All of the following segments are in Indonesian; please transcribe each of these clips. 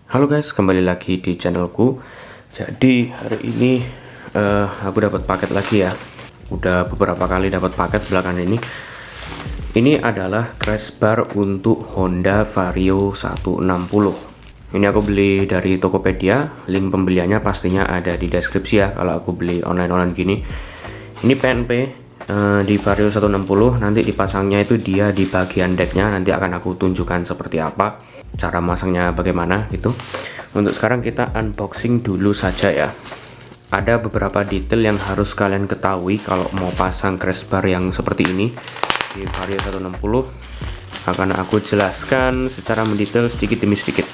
Halo guys, kembali lagi di channelku. Jadi hari ini aku dapat paket lagi ya. Udah beberapa kali dapat paket belakangan ini. Ini adalah crash bar untuk Honda Vario 160. Ini aku beli dari Tokopedia. Link pembeliannya pastinya ada di deskripsi ya. Kalau aku beli online gini. Ini PNP di Vario 160. Nanti dipasangnya itu dia di bagian decknya. Nanti akan aku tunjukkan seperti apa, cara masangnya bagaimana gitu. Untuk sekarang kita unboxing dulu saja ya. Ada beberapa detail yang harus kalian ketahui kalau mau pasang crash bar yang seperti ini di Vario 160. Akan aku jelaskan secara mendetail sedikit demi sedikit.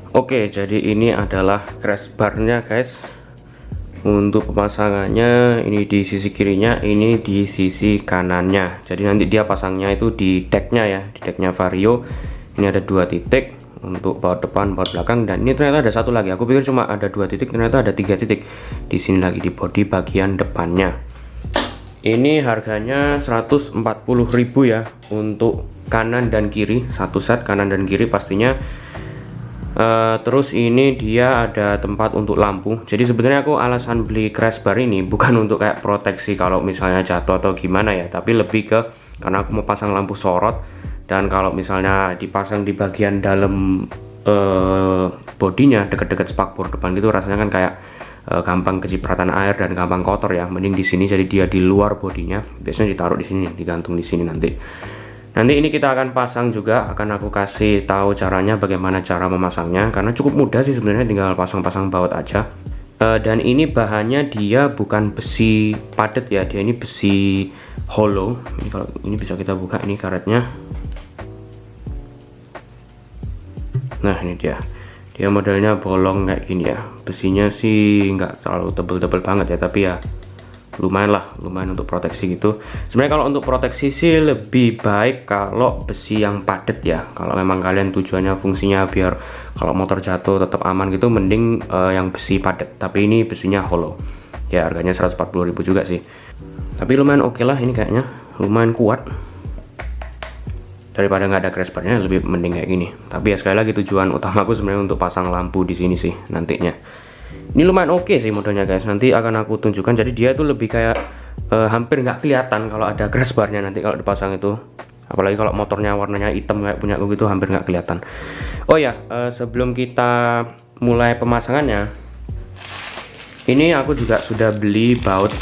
Oke, jadi ini adalah crash barnya guys. Untuk pemasangannya ini di sisi kirinya, ini di sisi kanannya. Jadi nanti dia pasangnya itu di decknya ya, di decknya Vario. Ini ada 2 titik untuk baut depan, baut belakang, dan ini ternyata ada satu lagi. Aku pikir cuma ada 2 titik, ternyata ada 3 titik. Di sini lagi di bodi bagian depannya. Ini harganya 140.000 ya untuk kanan dan kiri, satu set kanan dan kiri pastinya. Terus ini dia ada tempat untuk lampu. Jadi sebenarnya aku alasan beli crash bar ini bukan untuk kayak proteksi kalau misalnya jatuh atau gimana ya, tapi lebih ke karena aku mau pasang lampu sorot, dan kalau misalnya dipasang di bagian dalam bodinya deket-deket spakbor depan gitu, rasanya kan kayak gampang kecipratan air dan gampang kotor ya. Mending di sini, jadi dia di luar bodinya. Biasanya ditaruh di sini, digantung di sini nanti. Nanti ini kita akan pasang juga, akan aku kasih tahu caranya, bagaimana cara memasangnya, karena cukup mudah sih sebenarnya, tinggal pasang-pasang baut aja. Dan ini bahannya dia bukan besi padat ya, dia ini besi hollow. Ini kalau ini bisa kita buka, ini karetnya. Nah ini dia modelnya bolong kayak gini ya. Besinya sih nggak terlalu tebel-tebel banget ya, tapi ya lumayan untuk proteksi gitu. Sebenarnya kalau untuk proteksi sih lebih baik kalau besi yang padat ya. Kalau memang kalian tujuannya fungsinya biar kalau motor jatuh tetap aman gitu, mending yang besi padat. Tapi ini besinya hollow ya, harganya 140.000 juga sih, tapi lumayan oke lah. Ini kayaknya lumayan kuat, daripada nggak ada crash barnya lebih mending kayak gini. Tapi ya sekali lagi, tujuan utamaku sebenarnya untuk pasang lampu di sini sih nantinya. Ini lumayan oke sih modelnya guys, nanti akan aku tunjukkan. Jadi dia tuh lebih kayak hampir nggak kelihatan kalau ada crash barnya nanti kalau dipasang itu. Apalagi kalau motornya warnanya hitam kayak punya aku gitu, hampir nggak kelihatan. Oh ya, sebelum kita mulai pemasangannya, ini aku juga sudah beli baut.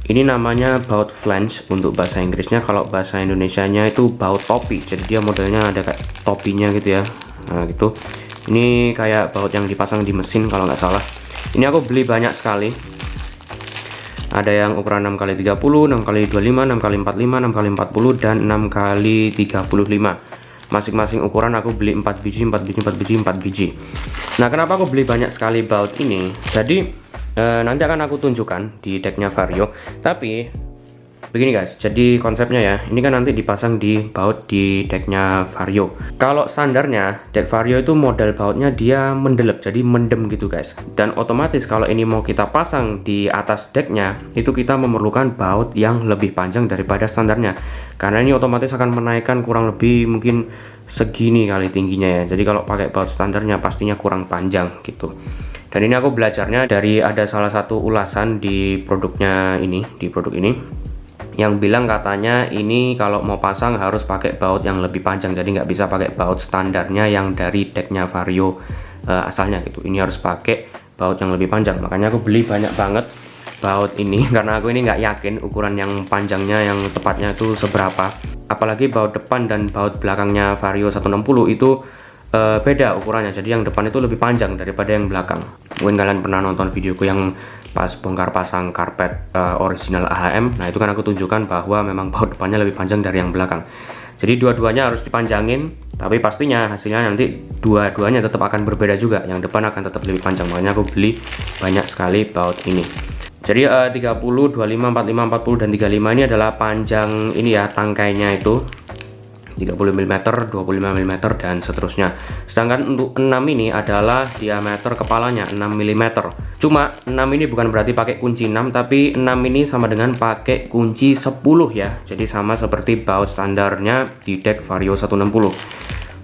Ini namanya baut flange untuk bahasa Inggrisnya. Kalau bahasa Indonesianya itu baut topi. Jadi dia modelnya ada kayak topinya gitu ya. Nah gitu. Ini kayak baut yang dipasang di mesin kalau nggak salah. Ini aku beli banyak sekali. Ada yang ukuran 6x30, 6x25, 6x45, 6x40, dan 6x35. Masing-masing ukuran aku beli 4 biji, 4 biji, 4 biji, 4 biji. Nah, kenapa aku beli banyak sekali baut ini? Jadi nanti akan aku tunjukkan di decknya Vario. Tapi begini guys, jadi konsepnya ya, ini kan nanti dipasang di baut di decknya Vario. Kalau standarnya deck Vario itu model bautnya dia mendelep, jadi mendem gitu guys. Dan otomatis kalau ini mau kita pasang di atas decknya, itu kita memerlukan baut yang lebih panjang daripada standarnya. Karena ini otomatis akan menaikkan kurang lebih mungkin segini kali tingginya ya. Jadi kalau pakai baut standarnya pastinya kurang panjang gitu. Dan ini aku belajarnya dari ada salah satu ulasan di produknya ini, di produk ini, yang bilang katanya ini kalau mau pasang harus pakai baut yang lebih panjang. Jadi nggak bisa pakai baut standarnya yang dari decknya Vario asalnya gitu. Ini harus pakai baut yang lebih panjang. Makanya aku beli banyak banget baut ini karena aku ini nggak yakin ukuran yang panjangnya yang tepatnya itu seberapa. Apalagi baut depan dan baut belakangnya Vario 160 itu beda ukurannya. Jadi yang depan itu lebih panjang daripada yang belakang. Mungkin kalian pernah nonton videoku yang pas bongkar pasang karpet original AHM. Nah itu kan aku tunjukkan bahwa memang baut depannya lebih panjang dari yang belakang. Jadi dua-duanya harus dipanjangin, tapi pastinya hasilnya nanti dua-duanya tetap akan berbeda juga. Yang depan akan tetap lebih panjang. Makanya aku beli banyak sekali baut ini. Jadi 30, 25, 45, 40, dan 35 ini adalah panjang ini ya, tangkainya itu. 30 mm, 25 mm, dan seterusnya. Sedangkan untuk 6 ini adalah diameter kepalanya 6 mm. Cuma 6 ini bukan berarti pakai kunci 6, tapi 6 ini sama dengan pakai kunci 10 ya. Jadi sama seperti baut standarnya di deck Vario 160.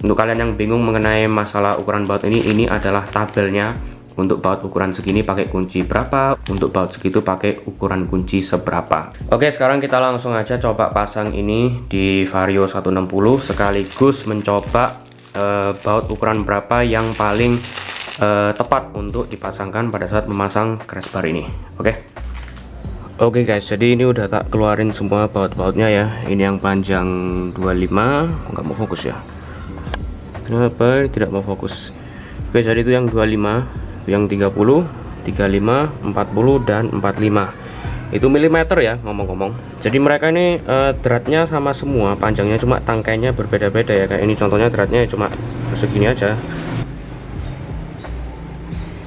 Untuk kalian yang bingung mengenai masalah ukuran baut ini adalah tabelnya. Untuk baut ukuran segini pakai kunci berapa, untuk baut segitu pakai ukuran kunci seberapa. Oke, sekarang kita langsung aja coba pasang ini di Vario 160 sekaligus mencoba baut ukuran berapa yang paling tepat untuk dipasangkan pada saat memasang crash bar ini. Oke guys, jadi ini udah tak keluarin semua baut-bautnya ya. Ini yang panjang 25, nggak mau fokus ya. Kenapa tidak mau fokus? Oke, jadi itu yang 25, yang 30, 35, 40, dan 45 itu milimeter ya ngomong-ngomong. Jadi mereka ini dratnya sama semua, panjangnya cuma tangkainya berbeda-beda ya. Kayak ini contohnya dratnya cuma segini aja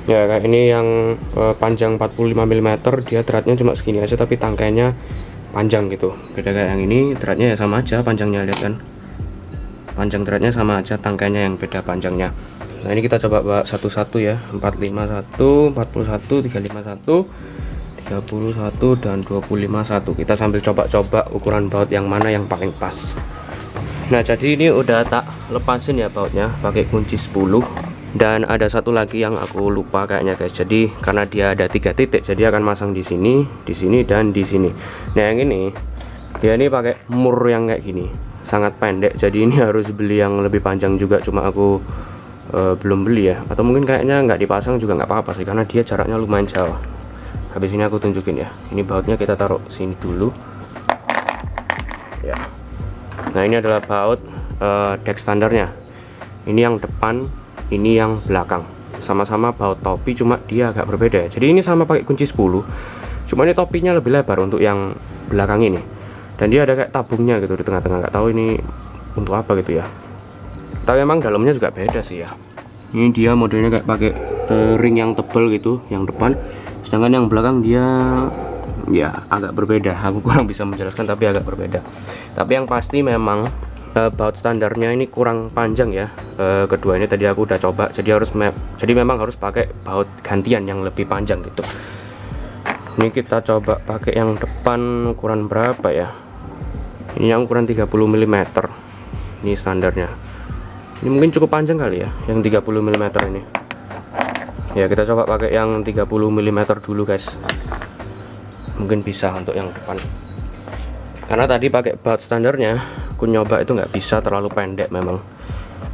ya. Kayak ini yang panjang 45 mm, dia dratnya cuma segini aja tapi tangkainya panjang gitu. Beda kayak yang ini, dratnya ya sama aja panjangnya, lihat kan, panjang dratnya sama aja, tangkainya yang beda panjangnya. Nah ini kita coba bawa satu-satu ya. 451, 41, 351, 31, dan 251. Kita sambil coba-coba ukuran baut yang mana yang paling pas. Nah jadi ini udah tak lepasin ya bautnya pakai kunci 10. Dan ada satu lagi yang aku lupa kayaknya guys. Jadi karena dia ada 3 titik, jadi akan masang di sini, dan di sini. Nah yang ini dia ini pakai mur yang kayak gini, sangat pendek. Jadi ini harus beli yang lebih panjang juga. Cuma aku belum beli ya, atau mungkin kayaknya nggak dipasang juga nggak apa-apa sih, karena dia jaraknya lumayan jauh. Habis ini aku tunjukin ya. Ini bautnya kita taruh sini dulu ya. Nah ini adalah baut deck standarnya. Ini yang depan, ini yang belakang. Sama-sama baut topi, cuma dia agak berbeda ya. Jadi ini sama pakai kunci 10, cuma ini topinya lebih lebar untuk yang belakang ini, dan dia ada kayak tabungnya gitu di tengah-tengah. Nggak tahu ini untuk apa gitu ya, tapi memang dalamnya juga beda sih ya. Ini dia modelnya kayak pakai ring yang tebal gitu yang depan, sedangkan yang belakang dia ya agak berbeda. Aku kurang bisa menjelaskan tapi agak berbeda. Tapi yang pasti memang baut standarnya ini kurang panjang ya. Kedua ini tadi aku udah coba, jadi memang harus pakai baut gantian yang lebih panjang gitu. Ini kita coba pakai yang depan ukuran berapa ya. Ini yang ukuran 30 mm, ini standarnya. Ini mungkin cukup panjang kali ya, yang 30 mm ini. Ya kita coba pakai yang 30 mm dulu guys. Mungkin bisa untuk yang depan. Karena tadi pakai baut standarnya, aku nyoba itu nggak bisa, terlalu pendek memang.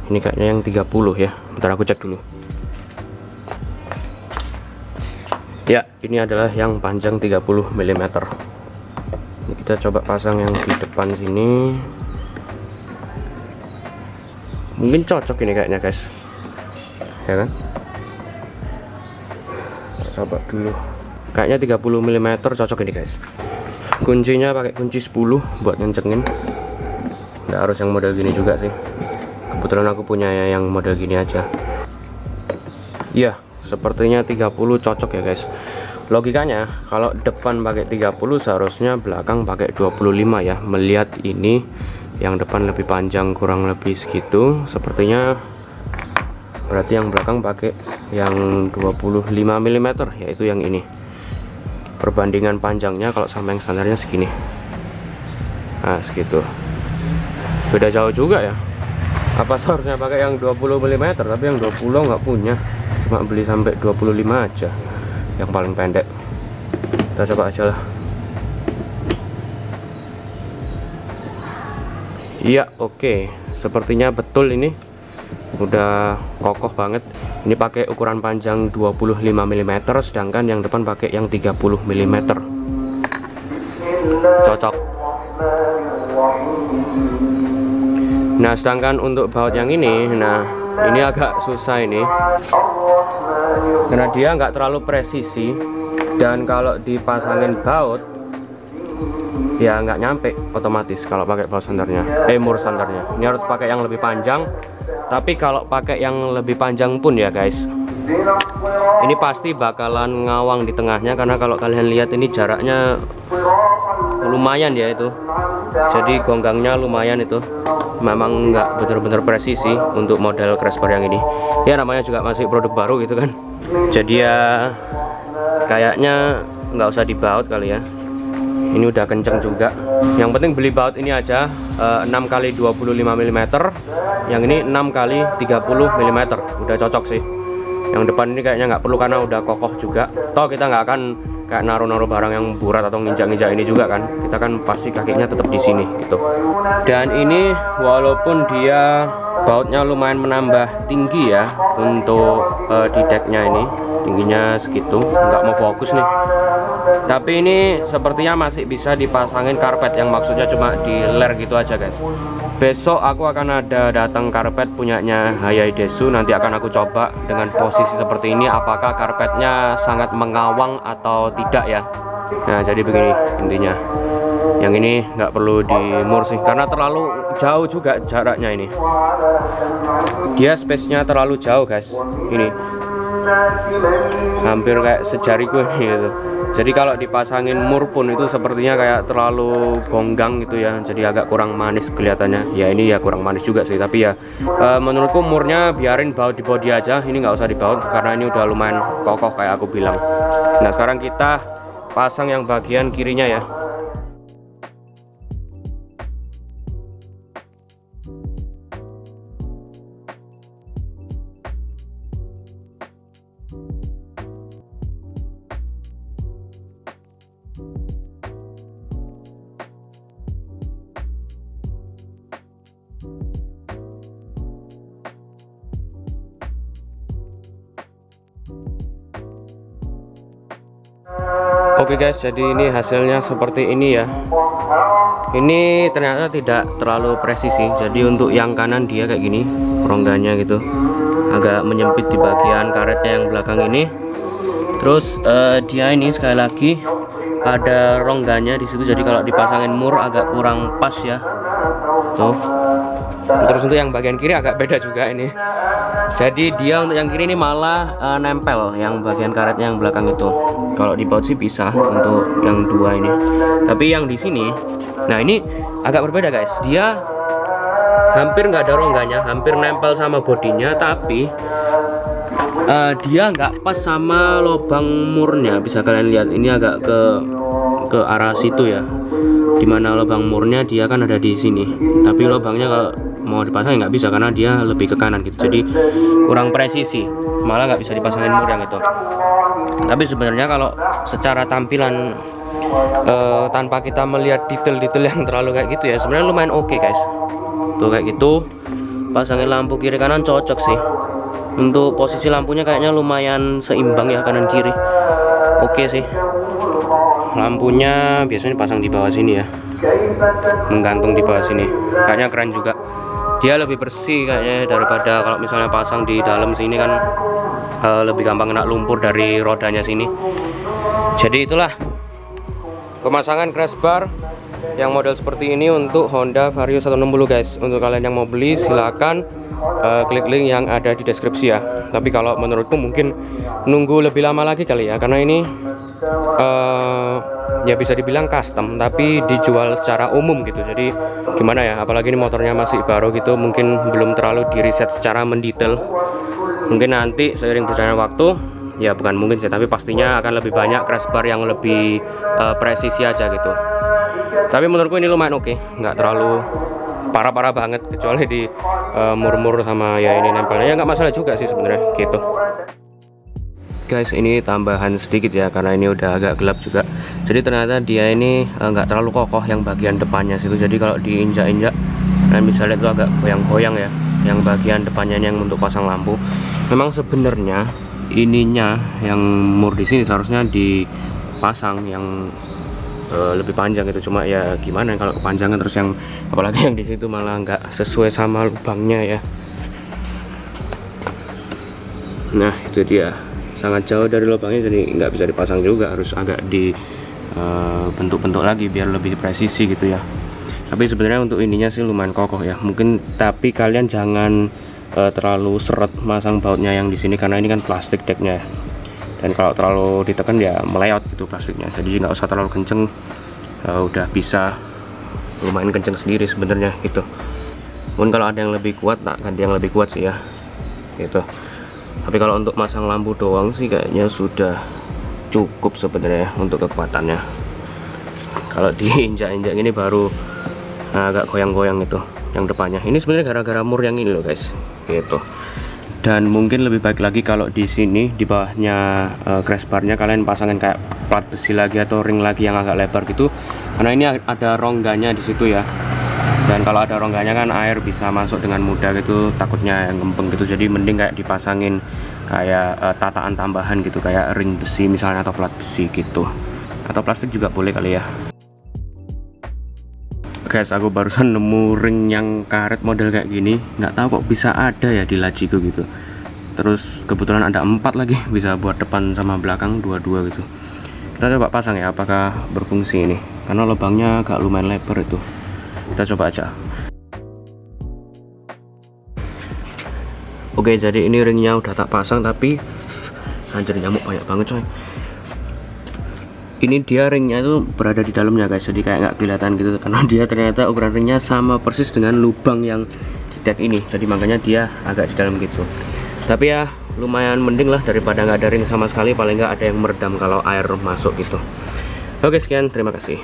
Ini kayaknya yang 30 ya. Bentar aku cek dulu. Ya, ini adalah yang panjang 30 mm. Ini kita coba pasang yang di depan sini. Mungkin cocok ini kayaknya guys, ya kan? Coba dulu, kayaknya 30 mm cocok ini guys. Kuncinya pakai kunci 10 buat ngencengin. Nggak harus yang model gini juga sih, kebetulan aku punya yang model gini aja. Iya, sepertinya 30 cocok ya guys. Logikanya kalau depan pakai 30, seharusnya belakang pakai 25 ya. Melihat ini yang depan lebih panjang, kurang lebih segitu, sepertinya berarti yang belakang pakai yang 25 mm, yaitu yang ini. Perbandingan panjangnya kalau sama yang standarnya segini, nah segitu, beda jauh juga ya. Apa seharusnya pakai yang 20 mm, tapi yang 20 nggak punya, cuma beli sampai 25 aja yang paling pendek. Kita coba aja lah. Iya, oke. Sepertinya betul ini. Udah kokoh banget. Ini pakai ukuran panjang 25 mm, sedangkan yang depan pakai yang 30 mm. Cocok. Nah, sedangkan untuk baut yang ini, nah ini agak susah ini. Karena dia nggak terlalu presisi, dan kalau dipasangin baut dia nggak nyampe otomatis kalau pakai baut standarnya, mur standarnya. Ini harus pakai yang lebih panjang. Tapi kalau pakai yang lebih panjang pun ya guys, ini pasti bakalan ngawang di tengahnya, karena kalau kalian lihat ini jaraknya lumayan ya itu. jadi gonggangnya lumayan itu, memang nggak bener-bener presisi untuk model Crashbar yang ini ya, namanya juga masih produk baru gitu kan, jadi ya kayaknya nggak usah dibaut kali ya, ini udah kenceng juga. Yang penting beli baut ini aja 6 kali 25 mm, yang ini 6 kali 30 mm, udah cocok sih. Yang depan ini kayaknya nggak perlu karena udah kokoh juga, toh kita nggak akan kayak naruh-naruh barang yang burat atau nginjak-nginjak ini juga kan, kita kan pasti kakinya tetap di sini gitu. Dan ini walaupun dia bautnya lumayan menambah tinggi ya untuk di decknya, ini tingginya segitu, nggak mau fokus nih, tapi ini sepertinya masih bisa dipasangin karpet, yang maksudnya cuma di ler gitu aja guys. Besok aku akan ada datang karpet punyanya Hayaidesu, nanti akan aku coba dengan posisi seperti ini apakah karpetnya sangat mengawang atau tidak ya. Nah jadi begini intinya, yang ini nggak perlu dimur sih karena terlalu jauh juga jaraknya, ini dia space-nya terlalu jauh guys, ini hampir kayak sejariku ini gitu. Jadi kalau dipasangin mur pun itu sepertinya kayak terlalu gonggang gitu ya, jadi agak kurang manis kelihatannya. Ya ini ya kurang manis juga sih, tapi ya menurutku murnya biarin baut di body aja, ini nggak usah dibaut karena ini udah lumayan kokoh kayak aku bilang. Nah sekarang kita pasang yang bagian kirinya ya. Oke guys, jadi ini hasilnya seperti ini ya. Ini ternyata tidak terlalu presisi. Jadi untuk yang kanan dia kayak gini, rongganya gitu, agak menyempit di bagian karetnya yang belakang ini. Terus dia ini sekali lagi ada rongganya di situ. Jadi kalau dipasangin mur agak kurang pas ya. Tuh. Terus untuk yang bagian kiri agak beda juga ini. Jadi dia untuk yang kiri ini malah nempel yang bagian karetnya yang belakang itu. Kalau di baut sih pisah untuk yang dua ini. Tapi yang di sini, nah ini agak berbeda guys. Dia hampir nggak ada rongganya, hampir nempel sama bodinya, tapi dia nggak pas sama lubang murnya. Bisa kalian lihat ini agak ke arah situ ya. Dimana lubang murnya dia kan ada di sini, tapi lubangnya kalau mau dipasang nggak bisa karena dia lebih ke kanan gitu, jadi kurang presisi, malah nggak bisa dipasangin mur yang itu. Tapi sebenarnya kalau secara tampilan tanpa kita melihat detail-detail yang terlalu kayak gitu ya, sebenarnya lumayan oke guys. Tuh kayak gitu, pasangin lampu kiri kanan cocok sih. Untuk posisi lampunya kayaknya lumayan seimbang ya kanan kiri, oke sih. Lampunya biasanya pasang di bawah sini ya, menggantung di bawah sini, kayaknya keren juga. Dia lebih bersih kayaknya daripada kalau misalnya pasang di dalam sini kan lebih gampang kena lumpur dari rodanya sini. Jadi itulah pemasangan Crashbar yang model seperti ini untuk Honda Vario 160 guys. Untuk kalian yang mau beli silakan klik link yang ada di deskripsi ya. Tapi kalau menurutku mungkin nunggu lebih lama lagi kali ya, karena ini ya bisa dibilang custom tapi dijual secara umum gitu. Jadi gimana ya, apalagi ini motornya masih baru gitu, mungkin belum terlalu di riset secara mendetail. Mungkin nanti seiring berjalannya waktu, ya bukan mungkin sih, tapi pastinya akan lebih banyak Crashbar yang lebih presisi aja gitu. Tapi menurutku ini lumayan oke, nggak terlalu parah-parah banget, kecuali di mur-mur sama ya ini nempelnya, ya nggak masalah juga sih sebenarnya gitu. Guys, ini tambahan sedikit ya karena ini udah agak gelap juga. Jadi ternyata dia ini nggak terlalu kokoh yang bagian depannya situ. Jadi kalau diinjak-injak, kalian bisa lihat itu agak goyang-goyang ya. Yang bagian depannya ini yang untuk pasang lampu. Memang sebenarnya ininya yang mur di sini seharusnya dipasang yang lebih panjang gitu. Cuma ya gimana kalau kepanjangan terus yang apalagi yang di situ malah nggak sesuai sama lubangnya ya. Nah itu dia, sangat jauh dari lubangnya, jadi nggak bisa dipasang juga, harus agak dibentuk-bentuk lagi biar lebih presisi gitu ya. Tapi sebenarnya untuk ininya sih lumayan kokoh ya mungkin, tapi kalian jangan terlalu seret masang bautnya yang di sini karena ini kan plastik decknya ya. Dan kalau terlalu ditekan ya meleot gitu plastiknya, jadi nggak usah terlalu kenceng, udah bisa lumayan kenceng sendiri sebenarnya gitu. Mungkin kalau ada yang lebih kuat, tak ganti yang lebih kuat sih ya gitu. Tapi kalau untuk masang lampu doang sih kayaknya sudah cukup sebenarnya untuk kekuatannya. Kalau diinjak-injak ini baru agak goyang-goyang itu yang depannya. Ini sebenarnya gara-gara mur yang ini loh guys gitu. Dan mungkin lebih baik lagi kalau di sini di bawahnya crash barnya kalian pasangin kayak plat besi lagi atau ring lagi yang agak lebar gitu, karena ini ada rongganya di situ ya. Dan kalau ada rongganya kan air bisa masuk dengan mudah gitu, takutnya yang ngempeng gitu. Jadi mending kayak dipasangin kayak tataan tambahan gitu, kayak ring besi misalnya atau plat besi gitu, atau plastik juga boleh kali ya. Guys, aku barusan nemu ring yang karet model kayak gini, nggak tahu kok bisa ada ya di laciku gitu. Terus kebetulan ada 4 lagi, bisa buat depan sama belakang dua-dua gitu. Kita coba pasang ya, apakah berfungsi ini, karena lubangnya agak lumayan lebar itu. Kita coba aja. Oke, jadi ini ringnya udah tak pasang, tapi anjir nyamuk banyak banget coy. Ini dia ringnya itu berada di dalamnya guys, jadi kayak nggak kelihatan gitu, karena dia ternyata ukuran ringnya sama persis dengan lubang yang di deck ini, jadi makanya dia agak di dalam gitu. Tapi ya lumayan mending lah daripada nggak ada ring sama sekali, paling nggak ada yang meredam kalau air masuk gitu. Oke, sekian, terima kasih.